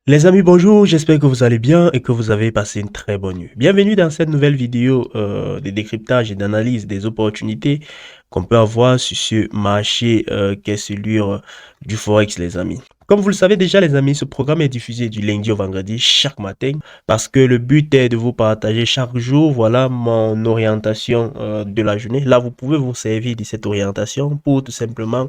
Les amis, bonjour, j'espère que vous allez bien et que vous avez passé une très bonne nuit. Bienvenue dans cette nouvelle vidéo de décryptage et d'analyse des opportunités qu'on peut avoir sur ce marché qu'est celui du Forex, les amis. Comme vous le savez déjà, les amis, ce programme est diffusé du lundi au vendredi chaque matin parce que le but est de vous partager chaque jour, voilà, mon orientation de la journée. Là, vous pouvez vous servir de cette orientation pour tout simplement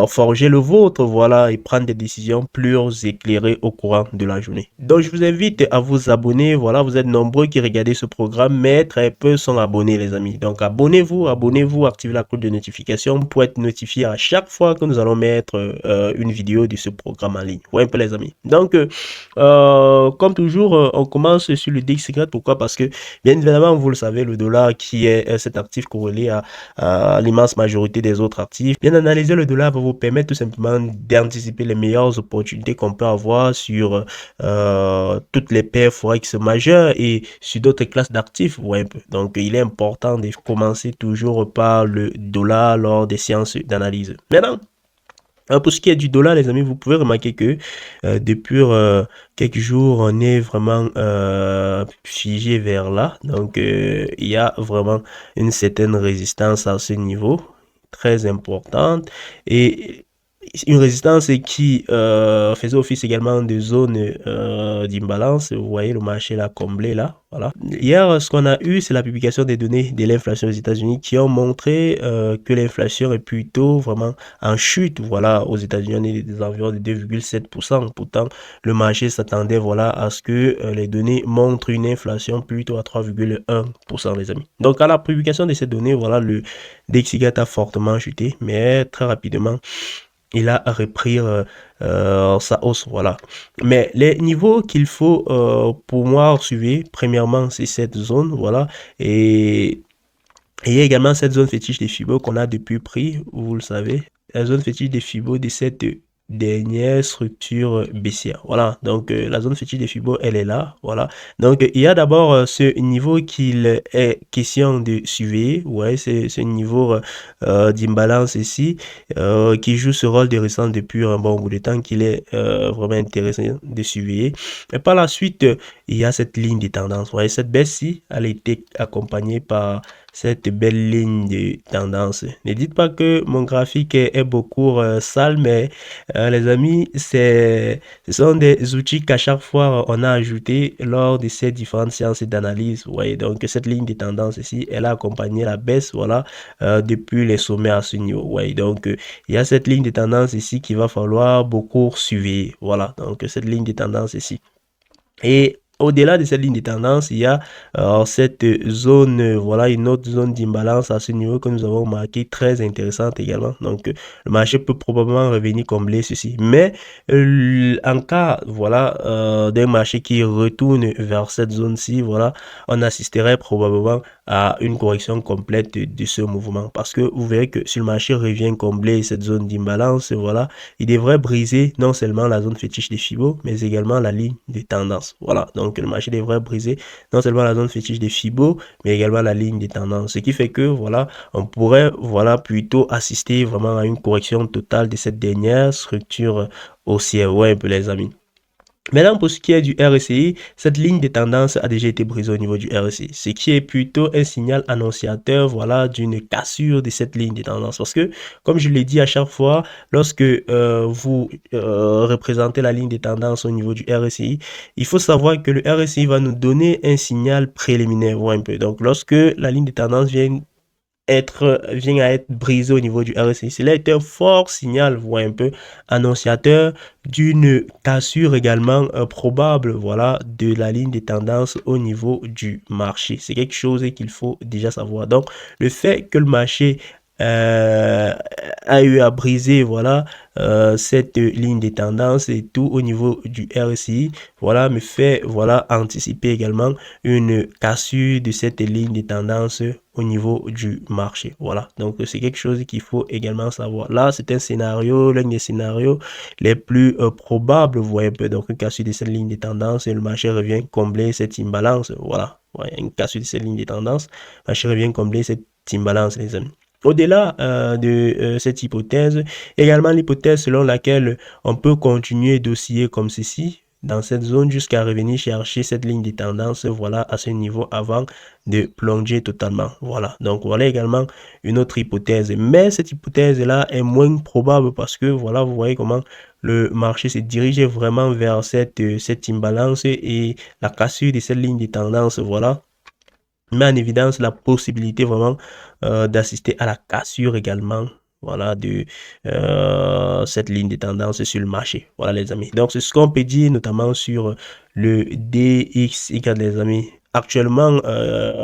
forger le vôtre, voilà, et prendre des décisions plus éclairées au courant de la journée. Donc, je vous invite à vous abonner. Voilà, vous êtes nombreux qui regardez ce programme, mais très peu sont abonnés, les amis. Donc, abonnez-vous, activez la cloche de notification pour être notifié à chaque fois que nous allons mettre une vidéo de ce programme en ligne. Ouais, un peu, les amis. Donc, comme toujours, on commence sur le DX Secret. Pourquoi? Parce que, bien évidemment, vous le savez, le dollar qui est cet actif corrélé à l'immense majorité des autres actifs. Bien analyser le dollar va vous permettre tout simplement d'anticiper les meilleures opportunités qu'on peut avoir sur toutes les paires forex majeures et sur d'autres classes d'actifs. Ouais, donc, il est important de commencer toujours par le dollar lors des séances d'analyse. Maintenant, pour ce qui est du dollar, les amis, vous pouvez remarquer que depuis quelques jours, on est vraiment figé vers là. Donc, il y a vraiment une certaine résistance à ce niveau, très importante. Et une résistance qui faisait office également de zone d'imbalance. Vous voyez le marché là comblé là. Voilà. Hier, ce qu'on a eu, c'est la publication des données de l'inflation aux États-Unis qui ont montré que l'inflation est plutôt vraiment en chute. Voilà, aux États-Unis, on est des environs de 2,7%. Pourtant, le marché s'attendait voilà à ce que les données montrent une inflation plutôt à 3,1%, les amis. Donc, à la publication de ces données, voilà, le DXY a fortement chuté, mais très rapidement il a repris sa hausse, voilà. Mais les niveaux qu'il faut pour moi suivre, premièrement, c'est cette zone, voilà. Et il y a également cette zone fétiche des fibos qu'on a depuis pris, vous le savez. La zone fétiche des fibos de cette dernière structure baissière. Voilà, donc la zone fétiche des fibos, elle est là. Voilà, donc il y a d'abord ce niveau qu'il est question de surveiller. Ouais, c'est ce niveau d'imbalance ici qui joue ce rôle de récent depuis un bon bout de temps qu'il est vraiment intéressant de surveiller. Et par la suite, il y a cette ligne de tendance. Vous voyez, cette baisse-ci, elle a été accompagnée par cette belle ligne de tendance. Ne dites pas que mon graphique est beaucoup sale, mais les amis, ce sont des outils qu'à chaque fois on a ajouté lors de ces différentes séances d'analyse. Vous voyez, donc cette ligne de tendance ici, elle a accompagné la baisse, voilà, depuis les sommets à ce niveau. Vous voyez, donc il y a cette ligne de tendance ici qu'il va falloir beaucoup surveiller. Voilà, donc cette ligne de tendance ici. Et au-delà de cette ligne de tendance, il y a cette zone, voilà, une autre zone d'imbalance à ce niveau que nous avons marqué très intéressante également. Donc, le marché peut probablement revenir combler ceci. Mais en cas, voilà, d'un marché qui retourne vers cette zone-ci, voilà, on assisterait probablement à une correction complète de ce mouvement. Parce que vous verrez que si le marché revient combler cette zone d'imbalance, voilà, il devrait briser non seulement la zone fétiche des Fibos, mais également la ligne de tendance. Voilà, donc le marché devrait briser non seulement la zone fétiche des Fibos, mais également la ligne de tendance. Ce qui fait que, voilà, on pourrait, voilà, plutôt assister vraiment à une correction totale de cette dernière structure haussière web, les amis. Maintenant, pour ce qui est du RSI, cette ligne de tendance a déjà été brisée au niveau du RSI, ce qui est plutôt un signal annonciateur, voilà, d'une cassure de cette ligne de tendance. Parce que, comme je l'ai dit à chaque fois, lorsque vous représentez la ligne de tendance au niveau du RSI, il faut savoir que le RSI va nous donner un signal préliminaire, un peu. Donc, lorsque la ligne de tendance vient à être brisé au niveau du RSI. Cela est un fort signal, voire un peu annonciateur d'une cassure également probable, voilà, de la ligne de tendance au niveau du marché. C'est quelque chose qu'il faut déjà savoir. Donc, le fait que le marché euh, a eu à briser, voilà, cette ligne de tendance et tout au niveau du RSI, voilà, me fait, voilà, anticiper également une cassure de cette ligne de tendance au niveau du marché. Voilà, donc c'est quelque chose qu'il faut également savoir. Là, c'est un scénario, l'un des scénarios les plus probables, vous voyez un peu, donc une cassure de cette ligne de tendance et le marché revient combler cette imbalance. Voilà, ouais, une cassure de cette ligne de tendance, le marché revient combler cette imbalance, les amis. Au-delà de cette hypothèse, également l'hypothèse selon laquelle on peut continuer d'osciller comme ceci, dans cette zone jusqu'à revenir chercher cette ligne de tendance, voilà, à ce niveau avant de plonger totalement. Voilà, donc voilà également une autre hypothèse. Mais cette hypothèse-là est moins probable parce que, voilà, vous voyez comment le marché se dirigeait vraiment vers cette imbalance et la cassure de cette ligne de tendance, voilà, met en évidence la possibilité vraiment d'assister à la cassure également, voilà, de cette ligne de tendance sur le marché. Voilà les amis. Donc c'est ce qu'on peut dire notamment sur le DXY les amis. Actuellement,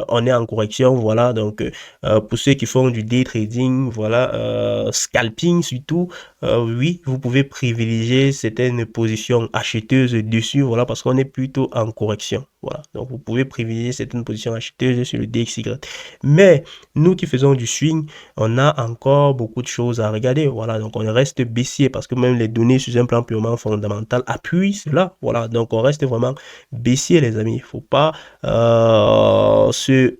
on est en correction, voilà, donc pour ceux qui font du day trading, voilà, scalping surtout, oui, vous pouvez privilégier certaines positions acheteuses dessus, voilà, parce qu'on est plutôt en correction, voilà, donc vous pouvez privilégier certaines positions acheteuses sur le DXY. Mais nous qui faisons du swing, on a encore beaucoup de choses à regarder, voilà, donc on reste baissier parce que même les données sur un plan purement fondamental appuient cela, voilà, donc on reste vraiment baissier les amis, il ne faut pas se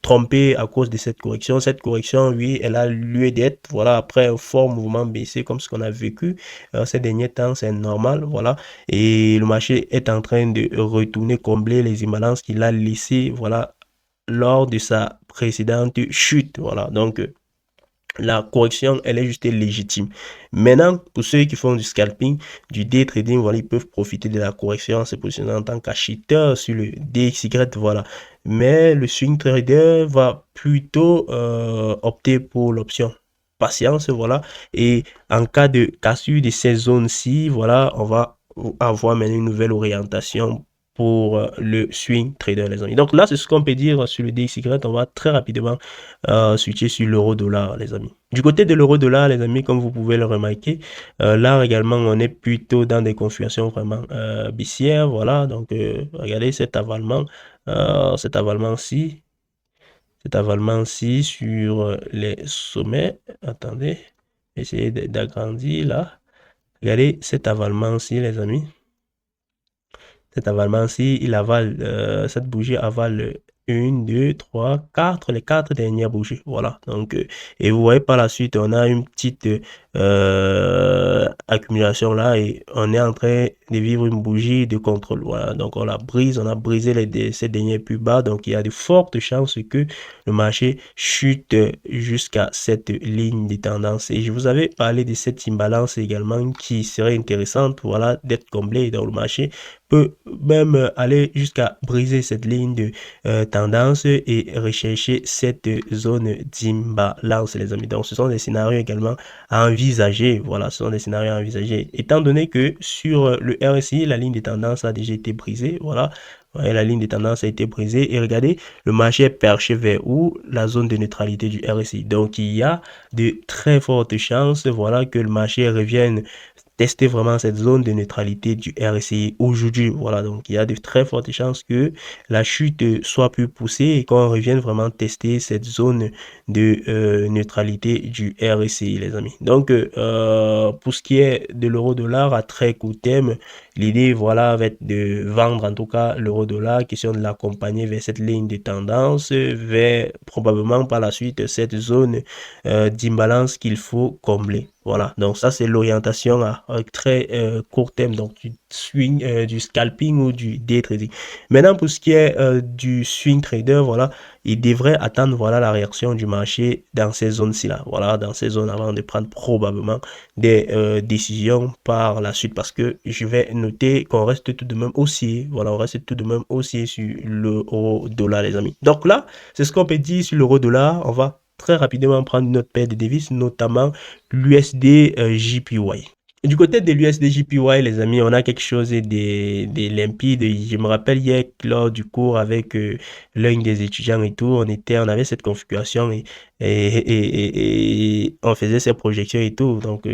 tromper à cause de cette correction. Cette correction, oui, elle a lieu d'être, voilà, après un fort mouvement baissier comme ce qu'on a vécu ces derniers temps, c'est normal, voilà, et le marché est en train de retourner combler les imbalances qu'il a laissées, voilà, lors de sa précédente chute, voilà, donc la correction, elle est juste légitime. Maintenant, pour ceux qui font du scalping, du day trading, voilà, ils peuvent profiter de la correction en se positionnant en tant qu'acheteur sur le DXY, voilà. Mais le swing trader va plutôt opter pour l'option patience, voilà. Et en cas de cassure de ces zones-ci, voilà, on va avoir maintenant une nouvelle orientation pour le swing trader, les amis. Donc là, c'est ce qu'on peut dire sur le DXY. On va très rapidement switcher sur l'euro-dollar, les amis. Du côté de l'euro-dollar, les amis, comme vous pouvez le remarquer, là également, on est plutôt dans des configurations vraiment baissières, voilà. Donc, regardez cet avalement-ci, sur les sommets. Attendez, essayez d'agrandir là. Regardez cet avalement-ci, les amis. Cet avalement-ci, il avale, cette bougie avale 1, 2, 3, 4, les 4 dernières bougies. Voilà. Donc, et vous voyez par la suite, on a une petite accumulation là et on est en train de vivre une bougie de contrôle. Voilà. Donc, on la brise, on a brisé ces derniers plus bas. Donc, il y a de fortes chances que le marché chute jusqu'à cette ligne de tendance. Et je vous avais parlé de cette imbalance également qui serait intéressante, voilà, d'être comblée dans le marché peut même aller jusqu'à briser cette ligne de tendance et rechercher cette zone d'imbalance, les amis. Donc, ce sont des scénarios également à envisager. Voilà, ce sont des scénarios à envisager. Étant donné que sur le RSI, la ligne de tendance a déjà été brisée, voilà. Ouais, la ligne de tendance a été brisée et regardez, le marché est perché vers où? La zone de neutralité du RSI. Donc, il y a de très fortes chances, voilà, que le marché revienne tester vraiment cette zone de neutralité du RSI aujourd'hui. Voilà, donc il y a de très fortes chances que la chute soit plus poussée et qu'on revienne vraiment tester cette zone de neutralité du RSI, les amis. Donc, pour ce qui est de l'euro-dollar à très court terme, l'idée, voilà, va être de vendre en tout cas l'euro-dollar, question de l'accompagner vers cette ligne de tendance, vers probablement par la suite cette zone d'imbalance qu'il faut combler. Voilà, donc ça c'est l'orientation à très court terme, donc du swing, du scalping ou du day trading. Maintenant pour ce qui est du swing trader, voilà, il devrait attendre voilà la réaction du marché dans ces zones-ci là, voilà, dans ces zones avant de prendre probablement des décisions par la suite, parce que je vais noter qu'on reste tout de même haussier, voilà, on reste tout de même haussier sur l'euro-dollar les amis. Donc là, c'est ce qu'on peut dire sur l'euro-dollar. On va très rapidement prendre une autre paire de devises, notamment l'USD JPY. Du côté de l'USD JPY, les amis, on a quelque chose de limpide. Je me rappelle hier, lors du cours avec l'un des étudiants et tout, on avait cette configuration et on faisait ces projections et tout. Donc,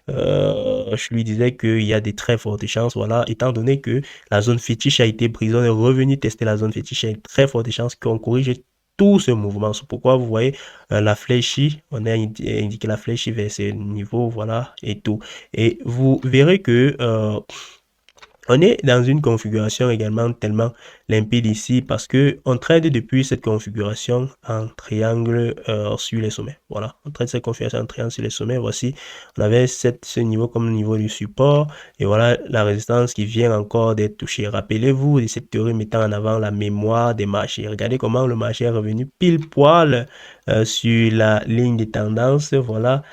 je lui disais qu'il y a des très fortes chances, voilà, étant donné que la zone fétiche a été brisée, on est revenu tester la zone fétiche, il y a de très fortes chances qu'on corrige tout ce mouvement. C'est pourquoi vous voyez la flèche, on a indiqué la flèche vers ce niveau, voilà, et tout. Et vous verrez que On est dans une configuration également tellement limpide ici parce que on trade depuis cette configuration en triangle sur les sommets. Voilà, on trade cette configuration en triangle sur les sommets. Voici, on avait ce niveau comme niveau du support et voilà la résistance qui vient encore d'être touchée. Rappelez-vous de cette théorie mettant en avant la mémoire des marchés. Regardez comment le marché est revenu pile poil sur la ligne de tendance, voilà,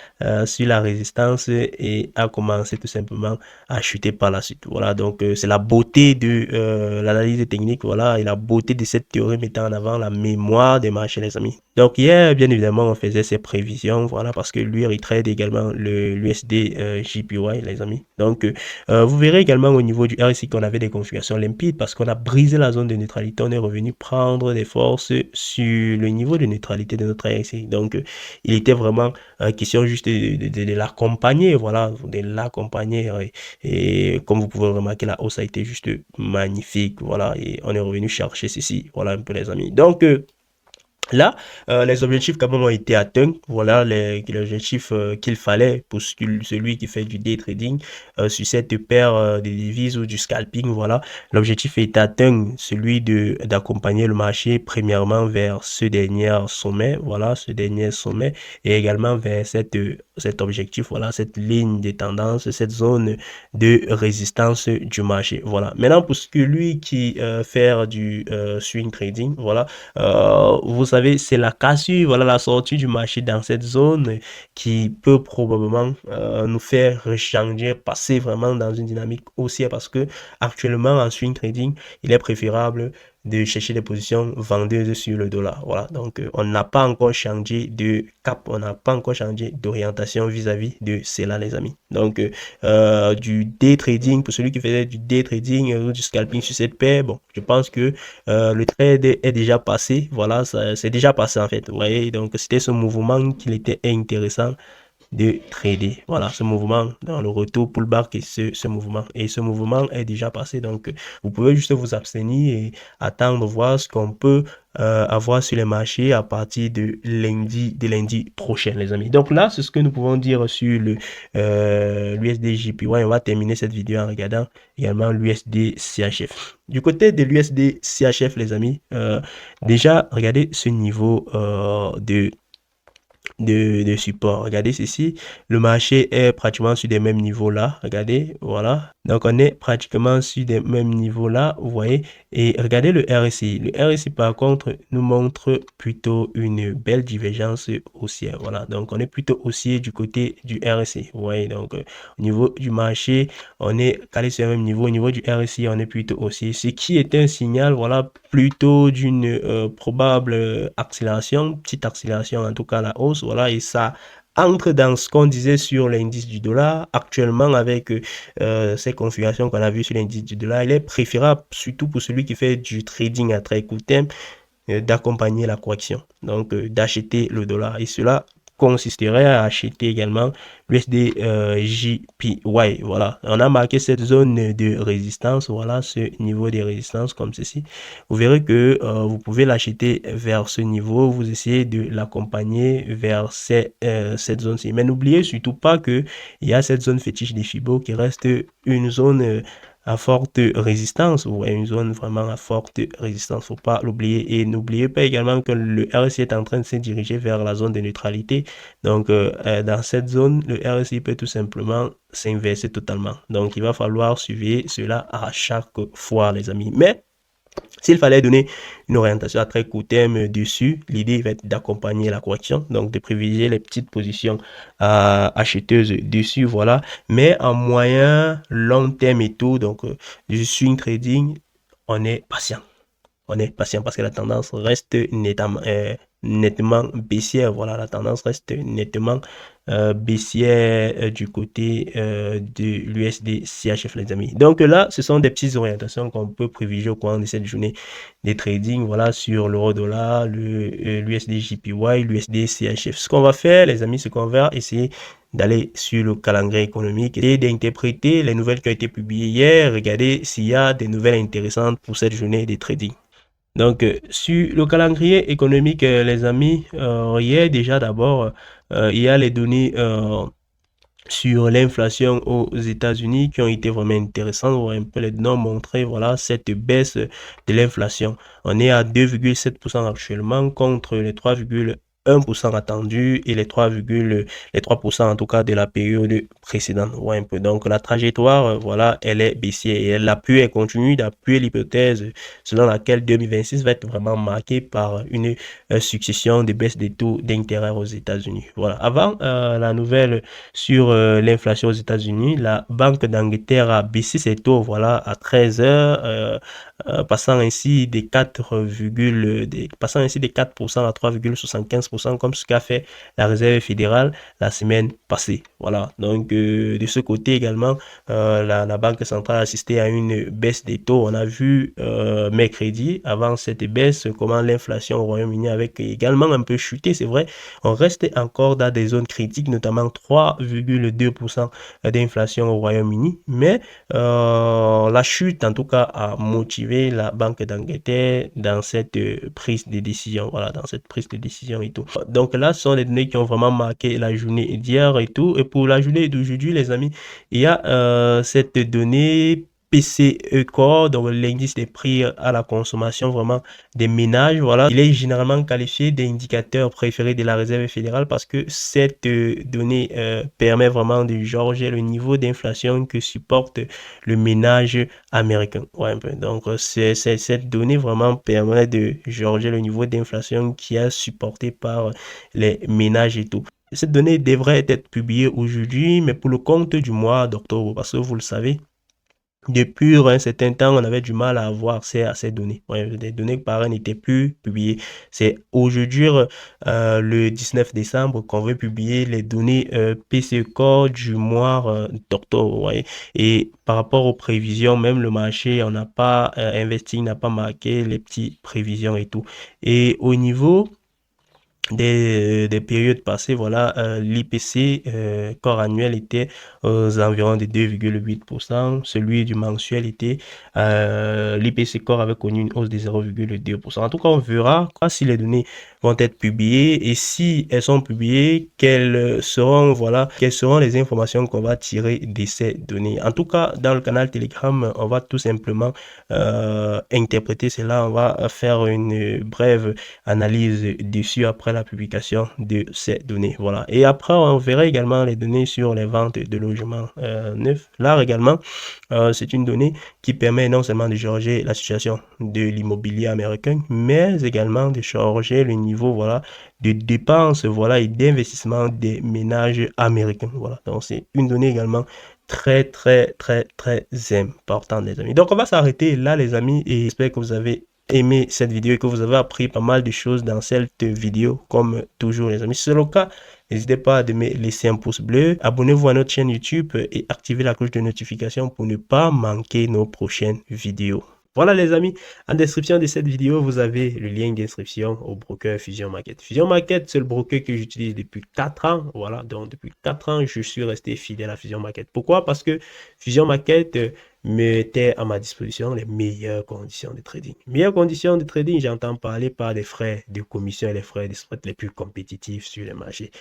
sur la résistance et a commencé tout simplement à chuter par la suite. Voilà, donc c'est la beauté de l'analyse technique, voilà, et la beauté de cette théorie mettant en avant la mémoire des marchés, les amis. Donc hier, bien évidemment, on faisait ses prévisions, voilà, parce que lui, il trade également l'USD JPY, les amis. Donc, vous verrez également au niveau du RSI qu'on avait des configurations limpides parce qu'on a brisé la zone de neutralité, on est revenu prendre des forces sur le niveau de neutralité de notre RSI. Donc, il était vraiment question juste de l'accompagner, voilà, de l'accompagner. Et comme vous pouvez remarquer, la hausse a été juste magnifique. Voilà, et on est revenu chercher ceci. Voilà un peu les amis. Donc, là, les objectifs quand même ont été atteints. Voilà les objectifs qu'il fallait pour celui qui fait du day trading sur cette paire de devises ou du scalping. Voilà, l'objectif est atteint, celui de d'accompagner le marché premièrement vers ce dernier sommet. Voilà, ce dernier sommet et également vers cet objectif. Voilà, cette ligne de tendance, cette zone de résistance du marché. Voilà. Maintenant pour celui qui fait du swing trading, voilà. Vous savez, c'est la cassure, voilà la sortie du marché dans cette zone qui peut probablement nous faire rechanger, passer vraiment dans une dynamique haussière parce que actuellement en swing trading, il est préférable de chercher des positions vendeuses sur le dollar. Voilà, donc on n'a pas encore changé de cap, on n'a pas encore changé d'orientation vis-à-vis de cela, les amis. Donc, du day trading, pour celui qui faisait du day trading ou du scalping sur cette paire, bon, je pense que le trade est déjà passé. Voilà, c'est déjà passé en fait. Vous voyez, donc c'était ce mouvement qu'il était intéressant de trader. Voilà, ce mouvement dans le retour pullback et ce mouvement. Et ce mouvement est déjà passé. Donc, vous pouvez juste vous abstenir et attendre voir ce qu'on peut avoir sur les marchés à partir de lundi prochain, les amis. Donc là, c'est ce que nous pouvons dire sur le l'USD JPY. On va terminer cette vidéo en regardant également l'USD CHF. Du côté de l'USD CHF, les amis, déjà, regardez ce niveau de support. Regardez ceci, le marché est pratiquement sur des mêmes niveaux là. Regardez, voilà. Donc on est pratiquement sur des mêmes niveaux là, vous voyez. Et regardez le RSI. Le RSI par contre nous montre plutôt une belle divergence haussière. Voilà, donc on est plutôt haussier du côté du RSI. Vous voyez, donc au niveau du marché, on est calé sur le même niveau. Au niveau du RSI, on est plutôt haussier. Ce qui est un signal, voilà, plutôt d'une probable accélération, petite accélération en tout cas à la hausse. Voilà, et ça entre dans ce qu'on disait sur l'indice du dollar. Actuellement, avec ces configurations qu'on a vues sur l'indice du dollar, il est préférable, surtout pour celui qui fait du trading à très court terme, d'accompagner la correction. Donc, d'acheter le dollar. Et cela consisterait à acheter également l'USD JPY. Voilà, on a marqué cette zone de résistance, voilà ce niveau de résistance comme ceci. Vous verrez que vous pouvez l'acheter vers ce niveau, vous essayez de l'accompagner vers cette zone-ci. Mais n'oubliez surtout pas que il y a cette zone fétiche des Fibo qui reste une zone à forte résistance, ou une zone vraiment à forte résistance, faut pas l'oublier. Et n'oubliez pas également que le RSI est en train de se diriger vers la zone de neutralité. Donc, dans cette zone, le RSI peut tout simplement s'inverser totalement. Donc, il va falloir suivre cela à chaque fois, les amis. Mais, s'il fallait donner une orientation à très court terme dessus, l'idée va être d'accompagner la correction, donc de privilégier les petites positions acheteuses dessus, voilà. Mais en moyen, long terme et tout, donc du swing trading, on est patient. On est patient parce que la tendance reste nettement baissière. Voilà, la tendance reste nettement baissière du côté de l'USD CHF, les amis. Donc là, ce sont des petites orientations qu'on peut privilégier au cours de cette journée des trading. Voilà, sur l'euro dollar, l'USD JPY, l'USD CHF. Ce qu'on va faire, les amis, c'est qu'on va essayer d'aller sur le calendrier économique et d'interpréter les nouvelles qui ont été publiées hier. Regardez s'il y a des nouvelles intéressantes pour cette journée des trading. Donc, sur le calendrier économique, les amis, hier déjà d'abord, il y a les données sur l'inflation aux États-Unis qui ont été vraiment intéressantes. On voit un peu les données montrer voilà cette baisse de l'inflation. On est à 2,7% actuellement contre les 3,1% attendus et les 3% en tout cas de la période précédente. On voit un peu. Donc la trajectoire, voilà, elle est baissière et elle appuie, elle continue d'appuyer l'hypothèse selon laquelle 2026 va être vraiment marqué par une succession de baisses des taux d'intérêt aux États-Unis. Voilà. Avant la nouvelle sur l'inflation aux États-Unis, la Banque d'Angleterre a baissé ses taux voilà, à 13 heures, passant ainsi des 4% à 3,75% comme ce qu'a fait la Réserve fédérale la semaine passée. Voilà, donc de ce côté également, la Banque centrale a assisté à une baisse des taux. On a vu mercredi, avant cette baisse, comment l'inflation au Royaume-Uni avait également un peu chuté, c'est vrai. On reste encore dans des zones critiques, notamment 3,2% d'inflation au Royaume-Uni, mais la chute en tout cas a motivé la Banque d'Angleterre dans cette prise de décision, voilà, dans cette prise de décision et tout. Donc là, ce sont les données qui ont vraiment marqué la journée d'hier et tout. Et pour la journée d'aujourd'hui, les amis, il y a cette donnée PCE Core, donc l'indice des prix à la consommation vraiment des ménages. Voilà, il est généralement qualifié d'indicateur préféré de la Réserve fédérale parce que cette donnée permet vraiment de jauger le niveau d'inflation que supporte le ménage américain. Ouais, un peu. Donc cette donnée vraiment permet de jauger le niveau d'inflation qui est supporté par les ménages et tout. Cette donnée devrait être publiée aujourd'hui, mais pour le compte du mois d'octobre, parce que vous le savez, depuis un certain temps, on avait du mal à avoir accès à ces données. Ouais, des données qui pareil n'étaient plus publiées. C'est aujourd'hui, le 19 décembre, qu'on veut publier les données PCE Core du mois d'octobre. Ouais. Et par rapport aux prévisions, même le marché, on n'a pas investi, n'a pas marqué les petites prévisions et tout. Et au niveau des périodes passées, voilà, l'IPC corps annuel était aux environs de 2,8%, celui du mensuel était, l'IPC corps avait connu une hausse de 0,2%. En tout cas, on verra si les données vont être publiées et si elles sont publiées, quelles seront les informations qu'on va tirer de ces données. En tout cas, dans le canal Telegram, on va tout simplement interpréter cela, on va faire une brève analyse dessus après la publication de ces données. Voilà. Et après, on verra également les données sur les ventes de logements neufs. Là également, c'est une donnée qui permet non seulement de jauger la situation de l'immobilier américain, mais également de jauger le niveau voilà, de dépenses voilà, et d'investissement des ménages américains. Voilà. Donc, c'est une donnée également très important, les amis. Donc, on va s'arrêter là, les amis, et j'espère que vous avez aimé cette vidéo et que vous avez appris pas mal de choses dans cette vidéo, comme toujours, les amis. Si c'est le cas, n'hésitez pas à me laisser un pouce bleu, abonnez-vous à notre chaîne YouTube et activez la cloche de notification pour ne pas manquer nos prochaines vidéos. Voilà les amis, en description de cette vidéo, vous avez le lien d'inscription au broker Fusion Market. Fusion Market, c'est le broker que j'utilise depuis 4 ans. Voilà, donc depuis 4 ans, je suis resté fidèle à Fusion Market. Pourquoi? Parce que Fusion Market mettait à ma disposition les meilleures conditions de trading. Meilleures conditions de trading, j'entends parler par des frais de commission et les frais de spread les plus compétitifs sur les marchés.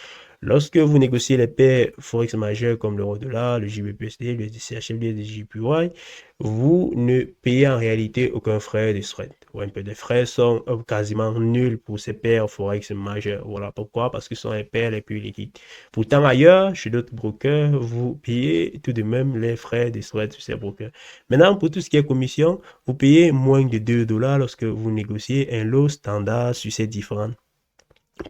Lorsque vous négociez les paires Forex majeures comme l'euro-dollar, le JBUSD, le DCHL, le JPY, vous ne payez en réalité aucun frais de spread. Ouais, un peu des frais sont quasiment nuls pour ces paires Forex majeures. Voilà pourquoi, parce que ce sont les paires les plus liquides. Pourtant, ailleurs, chez d'autres brokers, vous payez tout de même les frais de spread sur ces brokers. Maintenant, pour tout ce qui est commission, vous payez moins de 2 dollars lorsque vous négociez un lot standard sur ces différentes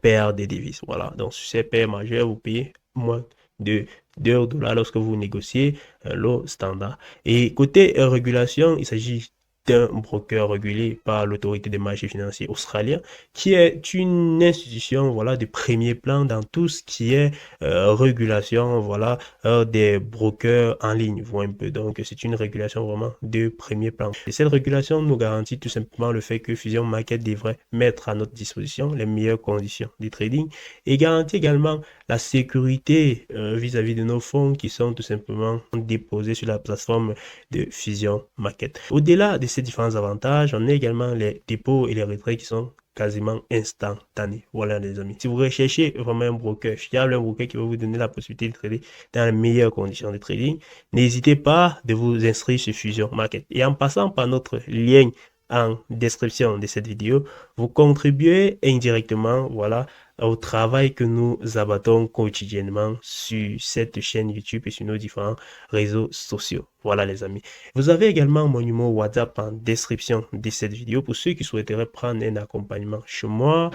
paires de devises. Voilà, donc sur ces paires majeures, vous payez moins de 2 dollars lorsque vous négociez un lot standard. Et côté régulation, il s'agit d'un broker régulé par l'autorité des marchés financiers australien, qui est une institution voilà, de premier plan dans tout ce qui est régulation voilà, des brokers en ligne. Vous voyez un peu. Donc, c'est une régulation vraiment de premier plan. Et cette régulation nous garantit tout simplement le fait que Fusion Market devrait mettre à notre disposition les meilleures conditions de trading et garantit également la sécurité vis-à-vis de nos fonds qui sont tout simplement déposés sur la plateforme de Fusion Market. Au-delà de ces différents avantages, on a également les dépôts et les retraits qui sont quasiment instantané. Voilà les amis. Si vous recherchez vraiment un broker fiable, un broker qui va vous donner la possibilité de trader dans les meilleures conditions de trading, n'hésitez pas de vous inscrire sur Fusion Market. Et en passant par notre lien en description de cette vidéo, vous contribuez indirectement, voilà, au travail que nous abattons quotidiennement sur cette chaîne YouTube et sur nos différents réseaux sociaux. Voilà les amis. Vous avez également mon numéro WhatsApp en description de cette vidéo pour ceux qui souhaiteraient prendre un accompagnement chez moi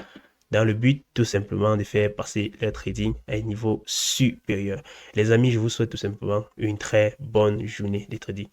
dans le but tout simplement de faire passer leur trading à un niveau supérieur. Les amis, je vous souhaite tout simplement une très bonne journée de trading.